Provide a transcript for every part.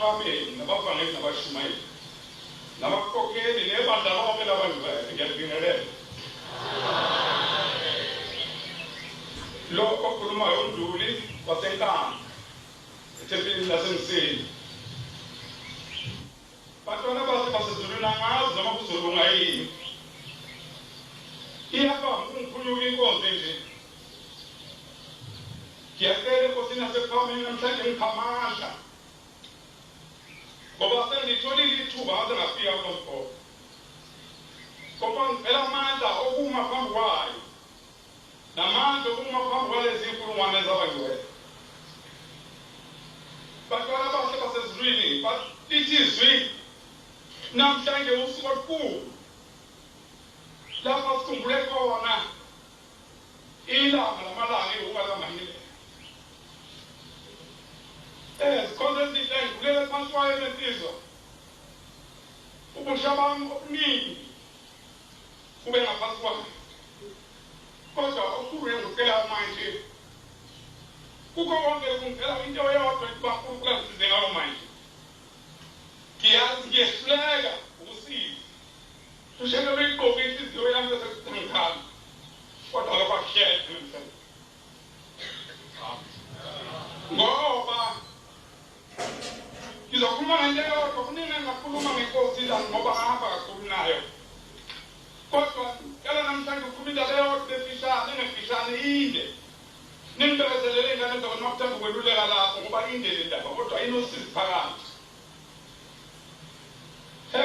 basekhwameni nabavangeli nabashumayeli nabakhokheli nebandla lonke labantu bakhe ngiyabingelela lo okhulumayo uNduli wasenkandla ethempelini lasemsini bantwana basezulwini angazi noma kuzolunga yini iyabamba ungikhuluka inkonzo nje ngiyacela enkosini yasekhwameni namhlanje ngiphamandla ngoba sengitholile ithuba ngaze ngafika kulomfoko kodwa ngicela amandla okuma phambi kwayo namandla okuma phambi kwalezi inkulungwane zabangcwele bantwana bahle basezulwini lithi izwi namhlanje usuku olukhulu lapha sikhumbule khona ilanga lamalanga iwukalamahile sikhonza ezinhle ngivulele phansi kwayo nensizwa ubusha bami obuningi kube ngaphansi kwayo kodwa okukhulu engicela manje kukho konke kungicela into eyodwa ekubankulu kulasize ngayo manje ngiyehluleka ukusiza ushele beyigqoke inhliziyo yami esekuthangikhali kodwa lokho akushele emhlabeni ngoba ngizokhuluma ngento eyodwa kuningi engakhuluma ngenkosi la ngoba ngahamba kakhulu nayo kodwa kala namhlanje ukhuluma indaba eyodwa efishane engefishane inde nimbekezelele ingane zakho noma kuthanda ukweluleka lapho ngoba inde le ndaba kodwa inosizi phakathi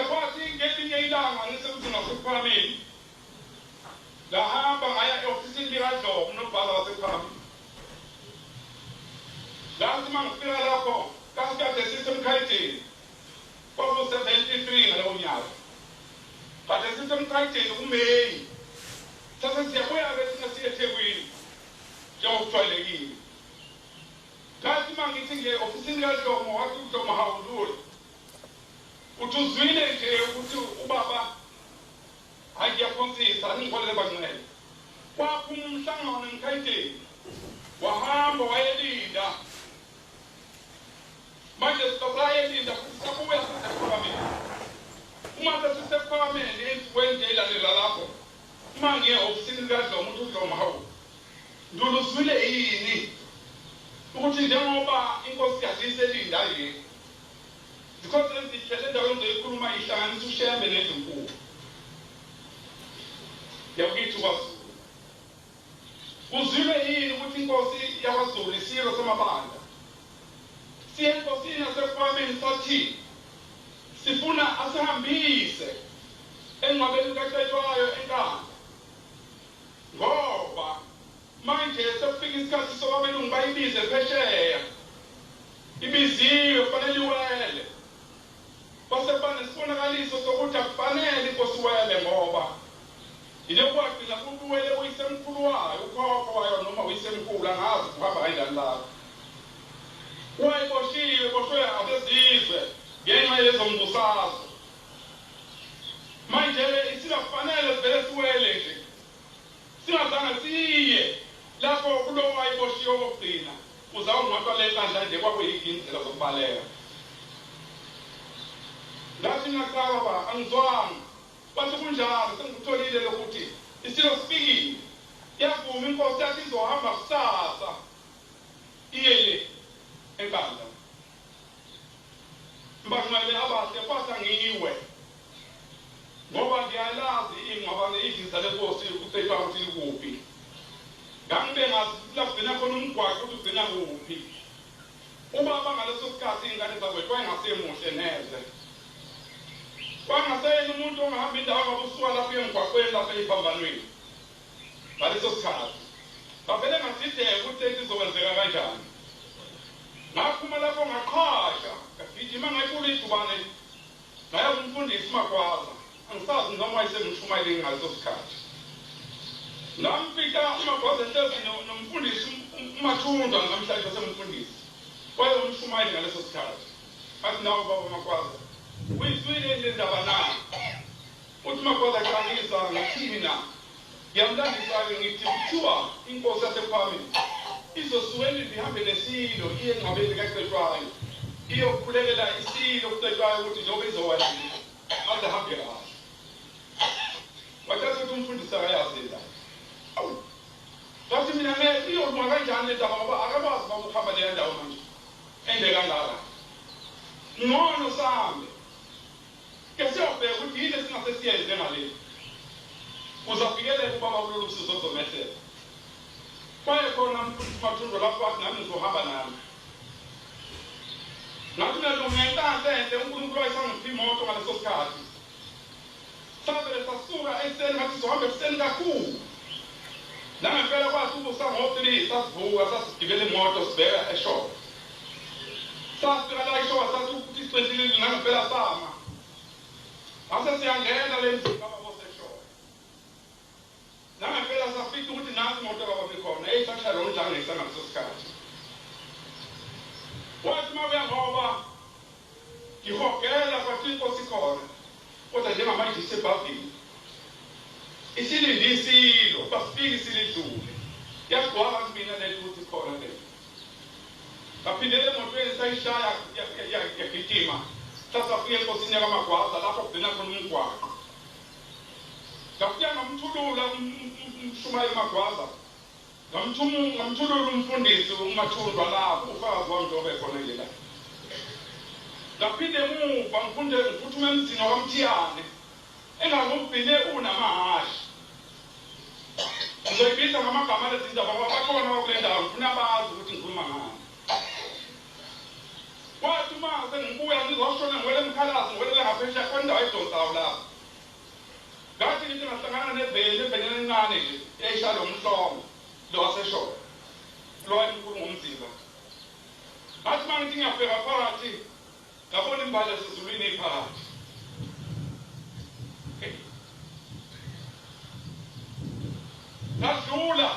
kwathi ngelinye ilanga ngisekuthi ngasekhwameni ngahamba ngaya e-ofisini likaDlomo unobhala wasekhwameni ngathi uma ngifika lapho kasikade sisemkhathini kwaku-73 ngalowo nyaka kade sisemkhathini kuMeyi sase siyabuya-ke thina siye eThekwini njengokujwayelekile ngathi uma ngithi ngiye-ofisini likaDlomo wathi uDlomo hawudlule uthi uzwile nje ukuthi ubaba hayi ngiyaphonsisa ngikholele bangcwele kwaphuma umhlangano emkhathini wahamba wayelinda manje sikasayelinda sabuya sisekhwameni uma sesisekhwameni ensukwini elalela lapho uma ngiye ofisini likaDlomo uthi uDlomo hawu Nduli uzwile yini ukuthi njengoba inkosi yaziselinda yini because ezihlele endaweni zoyikhuluma ihlanganisa ushembe nezinkulu yakukithi kwaZulu uzwile yini ukuthi inkosi yakwaZulu isilo samabandla siye enkosini yasekhwameni sathi sifuna asihambise engcwabeni kaCetshwayo enkandla ngoba manje sekufika isikhathi sobabelungu bayibize phesheya ibiziwe kufanele iwele baseba nesibonakaliso sokuthi akufanele inkosi iwele ngoba inekwagcina kuthi uwele uyisemkhulu wayo ukhokho wayo noma uyisemkhulu angazi kuhamba kanjani lapho wayiboshiwe boshwe abezizwe ngenxa yezombusazwe manje isingafanele sivele siwele nje singazange siye lapho kulowo wayiboshiwe okugcina uzawungcwatshwa le nkandla nje kwakuyindlela zokubaleka ngathi ngiyacaba angizwanga bathi kunjalo sengikutholile lokuthi isilo sifikile yavuma inkosi yathi izohamba kusasa iye le enkandla mbangcwele abahle kwasa ngiwe ngoba ngiyalazi ingcwabane izinza lenkosi uCetshwayo ukuthi ikuphi ngangibe ngazi lapho khona umgwaqo ukuthi ugcina kuphi ubaba ngaleso sikhathi ingane zakwethu wayengasemuhle neze wangaseyena umuntu ongahamba indawo ngabusuka lapho emgwaqweni lapho eyiphambanweni ngaleso sikhathi bavele ngadideka ukuthi izokwenzeka kanjani ngaphuma lapho ngaqhasha ngagijima ngayibula idubane ngaya kumfundisi uMagwaza angisazi noma wayesengishumayele ngaleso sikhathi ngamfika uMagwaza ehlezi nomfundisi uMathunda namhlanje semfundisi wayemshumayele ngaleso sikhathi athi nawe baba Magwaza uyizwile le ndaba na uthi Magwaza qangisa ngathini na ngiyamlandisa-ke ngithi kuthiwa inkosi yasekhwameni izosuke ihambe nesilo iye engcwabeni kaCetshwayo iyokhulekela isilo kucetshwayo ukuthi njengoba izowa ade hambe kahle wathatha ukuthi umfundisi akayazi la awu ngathi mina iyolunga kanjani le ndaba ngoba akabazi baba ukuhamba leya ndawo manje ende kangaka ngcono sambe ke siyobheka ukuthi yini esingase siyenze ngale uzafikeleka ubaba kulolu sizo ozomehlela kwaye khona uMathundo lapho athi nami ngizohamba nami ngathi nalungenhlanhla enhle uNkulunkulu wayesangipha imoto ngaleso sikhathi savele sasuka ekuseni ngathi sizohamba ekuseni kakhulu nangempela kwathi ubusa ngo-3 sasivuka sasigibela imoto sibheka eshop sasifika la ishop sathi ukuthi isicethilile nangempela sama ase siyangena le mzini baba boseshop nangempela safika ukuthi nasi imoto baba bekhona eyisashaya lo njalo ngaleso sikhathi wathi mabuya ngoba ngihogela kwathi inkosi khona kodwa njengamanje isebhavini isilinde isilo bafika isilidlule yagcwala kumina lekuthi khona le baphindele emotweni sayishaya yagijima sasafika enkosini yakamagwaza lapho kugcina khona umgwaqo ngafika ngamthulula umshumayeli magwaza ngamthulula umfundisi uMathundwa lapho ufakazi wami njengoba ekhona nje la ngaphinde emuva ngiphuthume emzini wakamthiyane engakumbhine unamahashi ngizoyibiza ngamagama alezindaba ngoba bakhona wakule ndawo ngifuna abazi ukuthi ngikhuluma ngani kwathi uma sengibuya ngizoshona ngiwele emkhalazi ngiwelele ngaphesheya kwendawo edonsayo lapho ngathi ngithi ngahlangana neveni evenyeni encane nje eyayishaya lo mhlongo lo waseshona lo wayemkhulu ngomzimba ngathi uma ngithi ngiyabheka phakathi ngabona imbali yasezulwini ephakathi ngadlula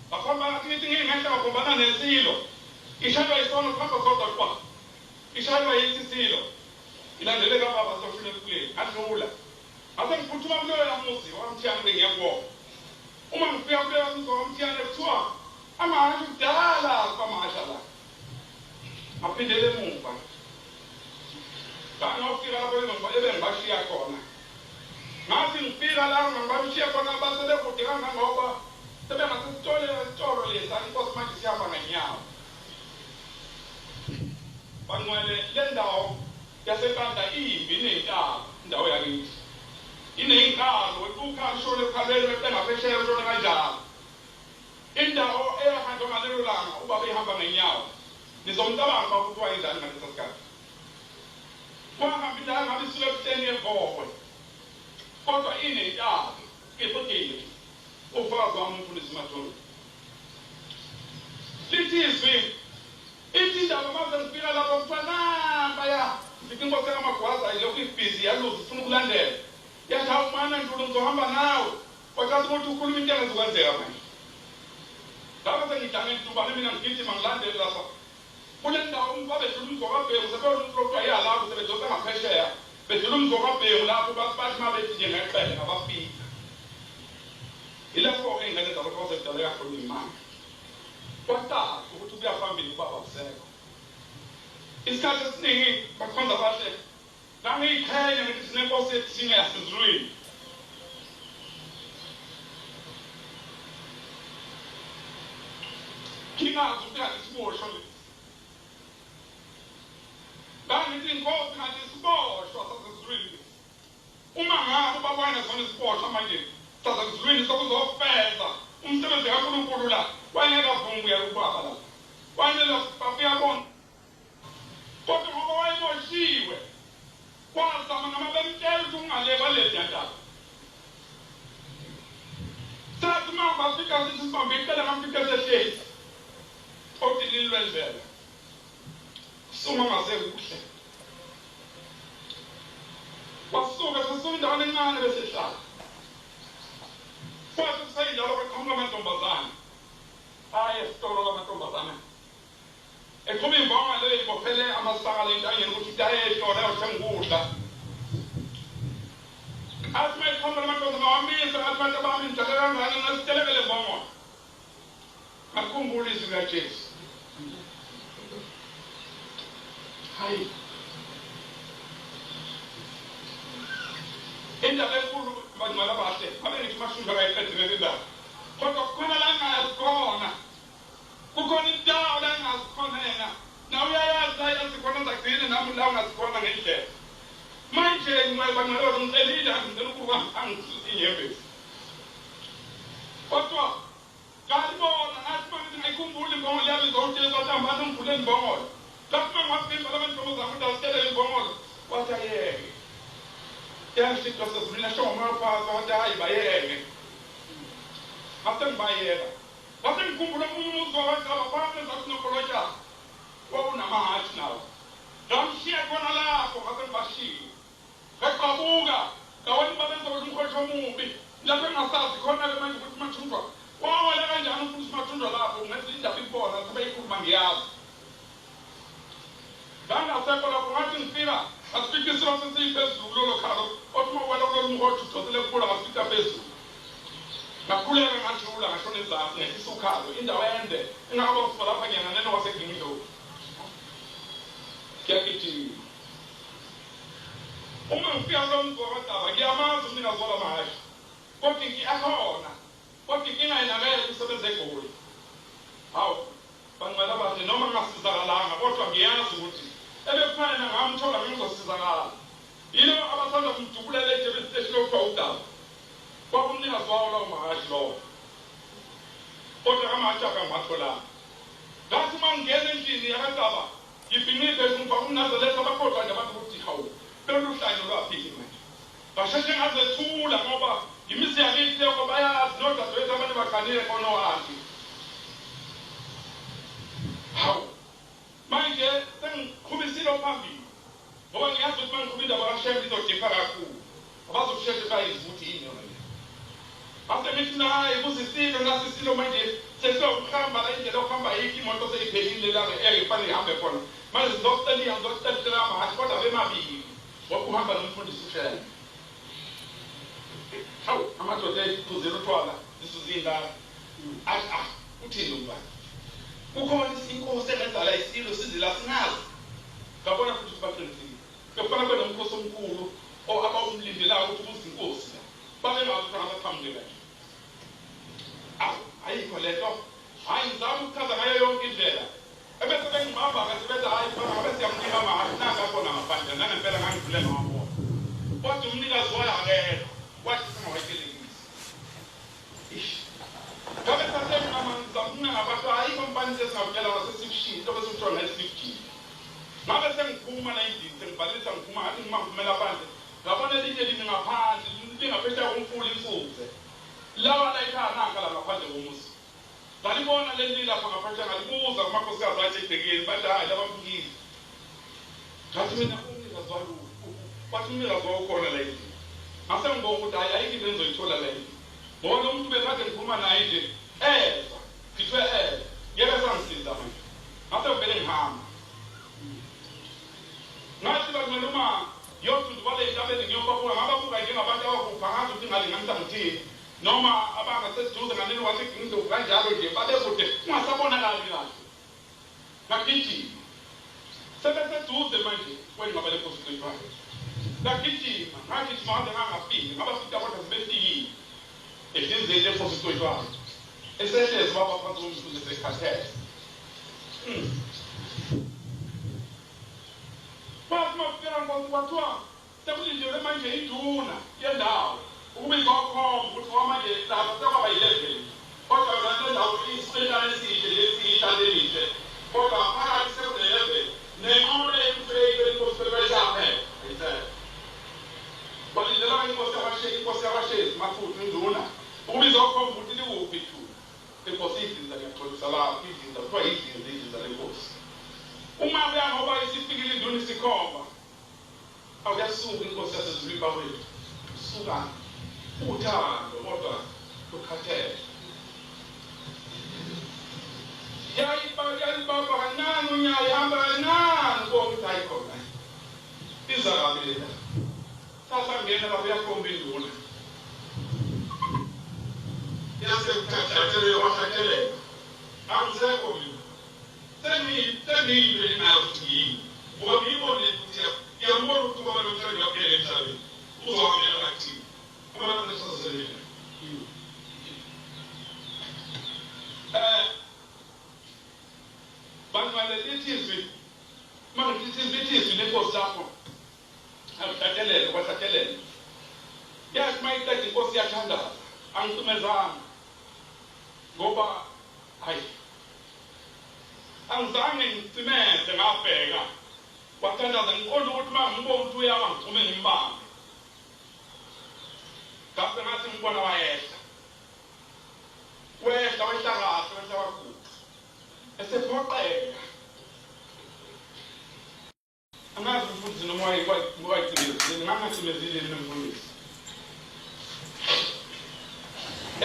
ngaphambi ngithi ngingehla ngabhombana nesilo ishaywa isono phambi kodwa kwa ishaywa yisisilo ilandeleka baba soshule ekuleni ngadlula ase ngiphuthuma kuleyo yamuzi wakamthiyane ngiyabona uma ngifika kuleyo yamuzi wakamthiyane kuthiwa amahashi kudala kwamahasha la ngaphindele emuva ngangofika lapho ebengibashiya khona ngathi ngifika la ngangibashiya khona basele kude kangangoba sebengasesitolo lesa inkosi manje sihamba ngenyawo bangcwele le ndawo yasenkanda iyimbi iney'ntaba indawo yakithi iney'nkalo ukhalishole ekhaleni bengaphesheya ushone kanjalo indawo eyahanjwa ngalelo langa ubaba ihamba ngenyawo nizomcabanga uba ukuthi wayenzani ngalesa sikhathi kwahamba indawo ngabe isuke ebuhleni yevokwe kodwa iney'ntaba kepogile ufakazi wami umfundisi Mathundwa lithi izwi ithi indaba maze ngifika lapho kuthiwa nampaya ngifika inkosi yakamagwaza ilokhu ibhizi yaluza ifuna ukulandela yathi hawu mana Ntuli ngizohamba nawe kwacathi ukuthi ukhuluma into engezokwenzeka manje lapho sengidange ngidubane mina ngigijima ngilandele lapha kule ndawo babedlula umzokabhengu sebeyona umuntu lokuthiwa yalapho sebedlose ngaphesheya bedlula umzokabhengu lapho bathi ma bethi nje ngeqele ngabafika ilapho-ke ingane zalokho bazekudaleka khona imali kwataka ukuthi kuya phambili ubaba kusekho isikhathi esiningi bakhonza bahle ngangiyiqhenya ngithi sinenkosi ethine yasezulwini ngingazi ukuthi kanti isiboshwa lesi ngangithi inkosi kanti isiboshwa sasezulwini uma ngabe ubaba wayengezona isiboshwa manje sasezulwini sokuzofeza umsebenzi kaNkulunkulu la wayengekavumi ukuya kubaba la wayengela bafika bona kodwa ngoba wayeboshiwe kwazama noma bemtshela ukuthi ungaleka lezi ndaba sathi uma bafika sithi sibambe icala ngafika sehlezi odilini lwenzela suma ngasekuhle wasuka sasuka indawana encane besehlala kwathi kusayinjalo beqhamuka amantombazane aye esitolo kamantombazane eqhuba imbonga leyo ibophele amasaka entanyeni ukuthi itaye esitolo ayothenga ukudla athi uma iqhamuka lamantombazane wamisa ngathi bantu bami nidlale kangani nasitelekele mbongo ngakhumbula izwi likaJesu hayi indaba enkulu bangcwala bahle abe ngithi mashumba kayiqedile le ndaba kodwa kukhona la ngazikhona kukhona indawo la ngazikhona yena na uyayazi la yazikhona zagcine nami la ungazikhona ngendlela manje bangcwala ngicela ngicela ukuba angisinyembezi kodwa ngalibona ngathi manje ngayikhumbula imbongolo yami zonke zotambana ngivule imbongolo lapho ngaphinda labantu bazama ukuthi asitele imbongolo wathi ayeke yasitwa sesivina shoma phansi wathi hayi bayeke after ngibayeka wathi ngikhumbula umunye umuzi wabacaba phansi zasinokolotsha wawunamahathi nawo ngamshiya khona lapho ngase ngibashiye ngaqabuka ngawona babenza ukuthi umkhohlwa omubi lapho engasazi khona-ke manje ukuthi mathundwa wawela kanjani ukuthi mathundwa lapho ungenza indaba ibona sebeyikhuluma ngiyazi ngangasekho lapho ngathi ngifika asifika isilo sesiyiphezulu kulolo khalo othi uma wena kulolu mhothi udosele kukhula ngasifika phezulu ngakhuleka ngajula ngashona ezansi ngehlisa ukhalo indawo ende ingakaba ngisiba lapha ngiyanganene wasegingidlovu kuyagijima uma ngifika kulo mzi wabadaba ngiyamazi umnikazi wala mahasha kodwa akhona kodwa inkinga yinakele kusebenza egoli hawu bangcwela bahle noma ngasizakalanga kodwa ngiyazi ukuthi ebekufanele ngamthola ngizosizakala yilo abathanda kumdubulela eTV station lokuthiwa udaba kwakumnikazi wawo lawo mahashi lowo kodwa amahashi akangiwatholanga ngathi uma ngingena endlini yakadaba ngibhinqide ngifaka umnazeletha abakhohlwa nje abantu ukuthi hawu lolu hlanyo lwaphile manje basheshe ngazethula ngoba imizi yakithi leyo bayazi nodadewethu abantu baqanile konowazi hawu manje sengikhubisile phambili ngoba ngiyazi ukuthi mangikhuluma indaba kaShem izodipha kakhulu abazokusheshe bayizi ukuthi yini yona le ase ngithi naye kusisilo nasisilo manje sesiyokuhamba la indlela yokuhamba yikho imoto seyiphelile la efanele ihambe khona manje ngizocela amahathi kodwa bemabili ngoba uhamba nomfundisi ushela hawu amadoda ephuzela utshwala zisuzindala uthini umntwana kukhona inkosi engenzala isilo sizila singazi ngabona futhi sibaqinisile kufana kwenomkhosi omkhulu abawumlindelayo ukuthi kuzinkosi la babengazi ukuthi abaphambili kanje ayikho lento hayi ngizama ukuchaza ngayo yonke indlela ebese bengibamba kasebenza hayi ngabe siyamnika amahathi nangakona ngaphandle nangempela ngangivule ngawabona kodwa umnikazi wayakela wathi singawayitelekisi ngabe sasemnamangizamna ngabantu ayikho mpani sesingavukela ngasesifishini into bese kuthiwa ngayi-15 ngabe sengiphuma la endlini sengibhalisa ngiphuma ngathi ngima ngivumela phandle ngabona elinye lini ngaphandle lingaphesheya komfula insuze lawa la ikhaya nanka la ngaphandle komuzi ngalibona leli lapha ngaphandle ngalibuza kumakhosikazi athi ebhekeni bathi hayi labamfundisi ngathi mina umnikazi waluphi bathi umnikazi wawukhona la endlini ngase ngibonga ukuthi hayi ayikho into engizoyithola la endlini ngoba lo muntu bekade ngikhuluma naye nje eza ngithiwe eza ngeke sangisiza manje ngase ngivele ngihamba ngathi bangcwele uma yodudubale ey'ntabeni ngiyobabuka ngababuka njengabantu abakupha ngazi ukuthi ngalinganisa ngithini noma abangaseduze nganini wasegingidlovu kanjalo nje babekude ungasabonakali kahle ngagijima sebeseduze manje kwenqaba lenkosi uCleophas ngagijima ngaze ngangafiki ngabafika kodwa sebefikile edizeni lenkosi uCleophas esehlezi baba phansi komsuze sekhathele bathi mafika kwathiwa sekulindelwe manje induna yendawo ukubiza okhomba ukuthi kwamanje laba sekwaba yi-11 kodwa yona le ndawo isiqelane esihle lesiyihlalelihle kodwa phakathi sekune-11 nenqola eyemfeyile inkosi bebeshaphela ayisele balindela inkosi yabashezi mafuthi induna ukubiza okhomba ukuthi likuphi ithuna inkosi idlinza ngiyaxolisa lapho idlinza kuthiwa idlinza lenkosi uma kuyangoba isifikile induna isikhomba awuyasuka inkosi yasezulu ibawethu sukani uthando kodwa lukhathele yayibaba kancane unyaka ihamba kancane ubonga ukuthi ayikhona izakabela sasangena lapho yakhomba induna yasekuthathelwe wathatheleka angisekho mina sengiyile nayo yini ngoba ngibo uzohambela kathini abantu besazeleni bantu lelithizwi mangithizwi lenkosi yakho akuhlakelele kwahlakelele yathi mayiqeda inkosi yathandaza angicimezanga ngoba hayi angizange ngicimeze ngabheka wathandaza ngiqonda ukuthi mangibona ukuthi uyawa ngixume ngimbambe ngabe ngathi ngibona wayehla wehla kahle wehla kakhulu esephoqeka angazi ukuthi noma wayicimezile ngangacimezile nomfundisi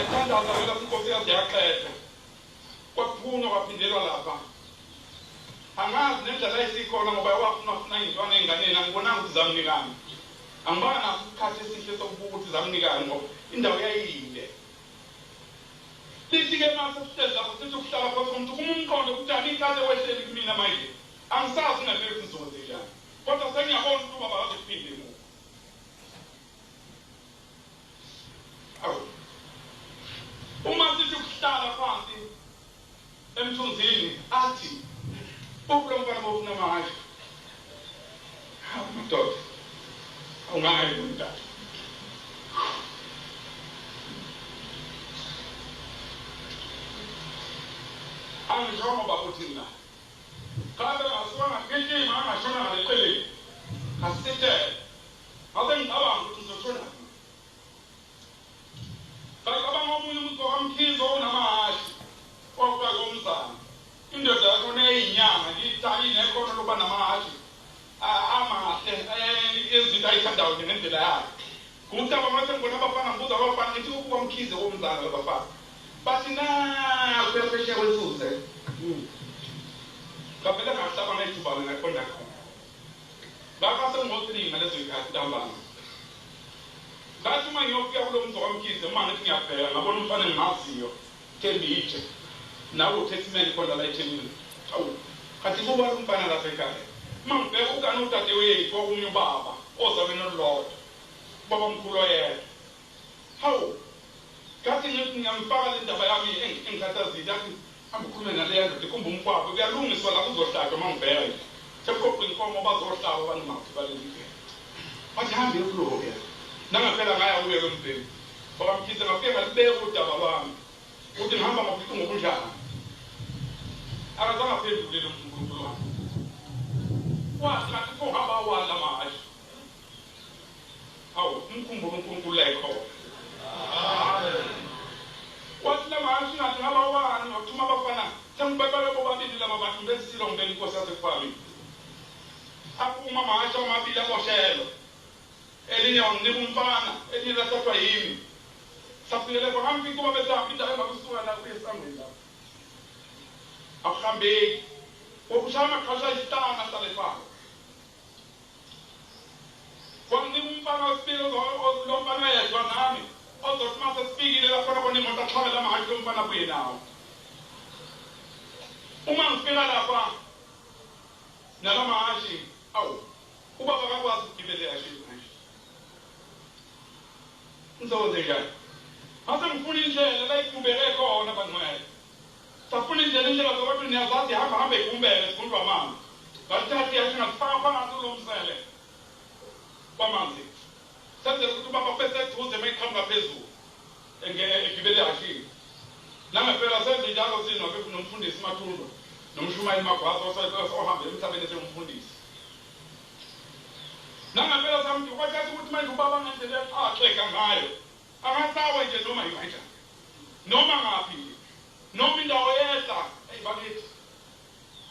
ethandaza vela inkosi yazi yaqeda kwaphunywa kwaphindelwa lapha angazi nendlela esikhona ngoba wafuna ingintwana enganeni angibonanga ukuthi zamnikani angibanga naso isikhathi esihle sokubuka ukuthi zamnikani ngoba indawo yayinde lithi-ke mase sihlezi lapho sithi ukuhlala phakathi komuntu kuma umqondo ukuthi anikade wehleli kumina manje angisazi ngempela ukuthi ngizowenzenjani kodwa sengiyabona ukuthi ubaba akazophinde emuva awu uma sithi ukuhlala phansi emthunzini athi ubulo mfana bofuna manje madoda awungayi umntana angishomo bakuthi na kabe ngasuka ngigijima angashona ngaleqeleni ngasithethe ngabe ngicabanga ukuthi ngizoshona ngicabanga omunye umuntu okamkhizo onamahashi ofaka umzana indoda yakho neyinyanga ngiyithali nekhono lokuba namahashi amahle izinto ayithandayo ngendlela yakhe ukuthi abamase ngibona abafana ngibuza abafana ngithi ukuba mkhize womzana labafana bathi kuyapesheya kwensuze ngavele ngahlaba ngayithuba ngaqonda khona ngakho sengingotringa lezo yikhathi ntambama ngathi uma ngiyofika kulo mzi wamkhize uma ngithi ngiyabheka ngabona umfana engimaziyo Thembile nawe uTexman khona la eThekwini awu kathi kuba umfana lapha ekhaya uma ngibheka ukani udade wethu okunye ubaba ozabe nololodwa baba mkhulu oyedwa hawu kathi ngithi ngiyamfaka le ndaba yami engikhathazile athi angikhulume naleya ndoda ikumba umkwabo kuyalungiswa la kuzohlatshwa uma ngibheka sekukopha inkomo bazohlaba abantu makubalelike bathi hambe kuloya nangaphela ngaya kuye kwempeni ngoba mkhize ngafike ngalibeka udaba lwami ukuthi ngihamba ngobuhlungu obunjani akazange aphendulele uNkulunkulu wami wathi ngathi kuhamba wala manje hawu umkhumbulo uNkulunkulu la ekhona wathi la manje ngathi ngaba wani ngokuthuma abafana sengibekele bobabili laba bantu besilo ngibeni inkosi yasekwami aphuma manje amabili aboshelo elinye wanginika umfana elinye lathathwa yimi safikele kwamfika kuba besaphinda emakusuka la kuyesangweni la akuhambeki wokushaya amaqhasha isitanga salefana kwanginika umfana wesipili lo mfana yedwa nami ozothi uma sesifikile lakhona kona imoto axhabela amahashe lo mfana abuye nawo uma ngifika lapha nala mahashi awu ubaba akakwazi ukugibele yashini manje ngizowenze njani ase ngifuna indlela la ikumbeke khona bangcwele safuna indlela zokuthi niyazazi hamba ikumbeke sifundwa mama ngathathi yathi ngafaka phansi lo msele kwamanzi senze ukuthi ubaba besethuze mayiqhamuka phezulu egibele yashini nangempela senze njalo sino nomfundisi Mathundo nomshumayeli Magwaza ohambe emhlabeni esengumfundisi nangempela samthi kwathi ukuthi manje ubaba ngendlela axheka ngayo angasawe nje noma yikanjani noma ngaphi noma indawo yedla ayibakithi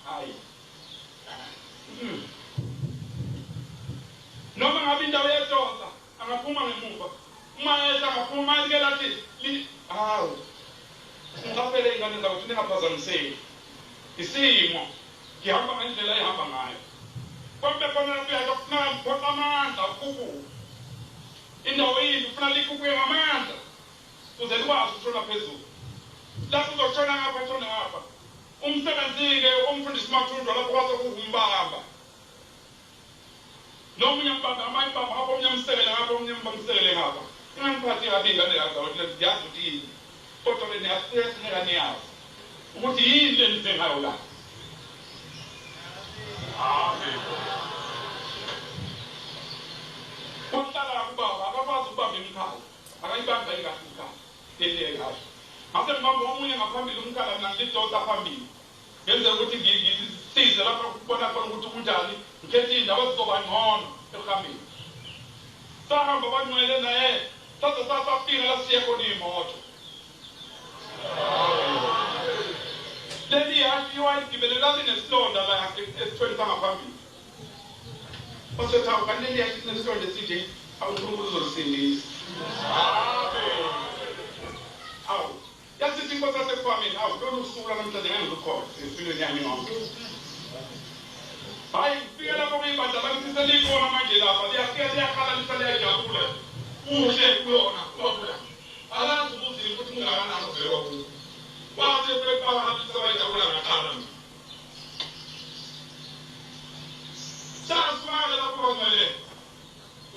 hayi noma ngabe indawo yedonsa angaphuma ngemuva uma yedla angaphuma manje lathi hawu ngisaphele ingane zakho ningaphazamiseki isimo ngihamba ngendlela ehamba ngayo konke khona lapho kufuna mphoqa amandla ukukhuphuka indawo yini ufuna likhukuye ngamandla uze likwazi ukushona phezulu lapho uzoshona ngapha shona ngapha umsebenzi-ke umfundisi Mathundo lapho kwaze kuwumbamba noma unyambamba amayibamba ngapha unyamsekele ngapha unyambamsekele ngapha ingangiphathi kabi ingane yazo ukuthi yazi ukuthi yini kodwa le niyasinika niyazi ukuthi yini le nize ngayo la. Amen. Kuhlala kubaba akakwazi ukubamba imikhala akayibamba kahle imikhala lele kahle ngase ngibamba omunye ngaphambili umkhala mina ngidonsa phambili ngenzela ukuthi ngisize lapha ukubona khona ukuthi kunjani ngikhethe indawo ezizoba ngcono ekuhambeni sahamba bangcwele naye saze safika la siye khona imoto leli yathi wayigibele lali nesilonda la esithweni sangaphambili Pastor kanele yathi nesilonda eside awuNkulunkulu uzolisindisa. Amen. Awu yasithi inkosi yasekwamini awu lolu suku namhlanje ngengikho empilweni yami ngonke. Hayi fika lapho kuyibandla bakuthise likhona manje lapha liyafika liyakhala lisayajabula kuhle kuyona kwabula alazi ukuthi ukuthi ungakanani uvela kuwo wathi bephala lisayajabula ngakhala sasimale lapho ngale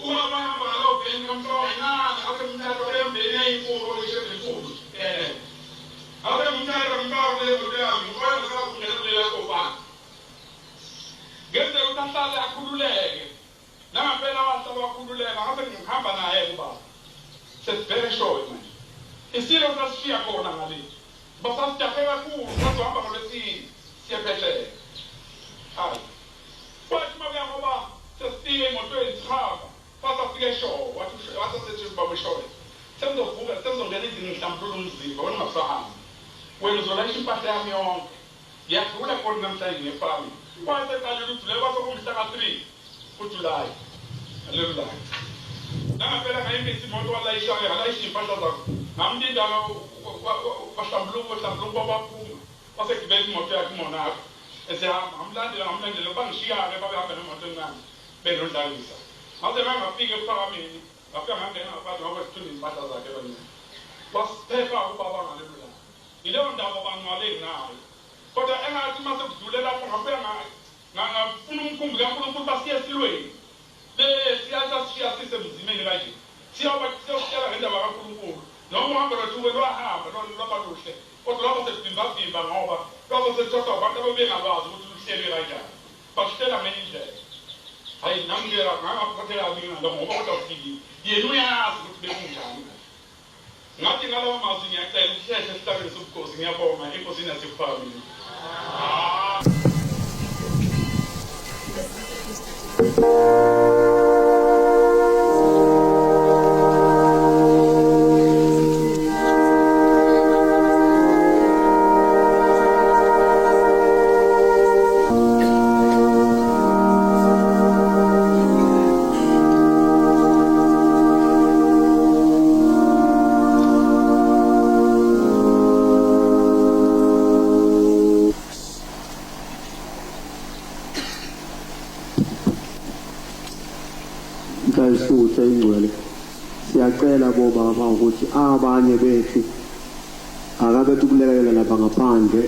uma bahamba ngalobheni kamhlongana abe mthatha bembene inkulu oyishebekulu abe mthatha mbawo lezo yami ngoba sakungena kopana ngeze utahlale akhululeke nangempela wahlala wakhululeka ngabe ngihamba naye kubaba sesibheke short manje isilo sashiya khona ngale basasijahe kakhulu sazohamba ngolesini siyephetheka hayi kwathi makuya ngoba sesifike emotweni sikhamba sasafike short wathi sethi baba short senzovuka senzongena izinhlambululo umzimba wena ungasahambi wena uzolayisha impahla yami yonke ngiyadlula khona namhlanje ngefami kwaze kanje ukuthi le kwasokumhla ka 3 kuJuly haleluya nangempela ngayimisi imoto walayisha ngalayisha impahla zakho ngamlinda bahlambuluko babaphuma wasegibela imoto yakhe monakho esehamba ngamlandela bangishiyake babehamba nemoto encane benodlalisa ngaze ngangafika ephakameni ngafika ngangena ngaphakathi ngoba sithunga impahla zakhe bani wasiphepha ubaba ngaleluya ileyo ndaba bangcwale nayo kodwa engathi mase kudlule lapho ngafika ngafuna umkhumbi kaNkulunkulu basiye silweni siyasashiya sisemzimeni kanje siyawushela ngendaba kaNkulunkulu noma uhambo lwethu lwahamba lwabaluhle kodwa lapho sesivimbavimba ngoba lapho sesithothwa abantu ababengabazi ukuthi luhlelwe kanjani basihlela ngenye indlela hayi namngera ngangaphatheka mina ngoba kodwa ufiki yena uyazi ukuthi bekunjani ngathi ngalawo mazwi ngiyacela ukusheshe esihlabeni sobukhosi ngiyabonga enkosini yasekufamini ingcwele siyacela bobaba ukuthi abanye bethu akabe tukulekelela lapha ngaphandle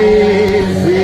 Easy.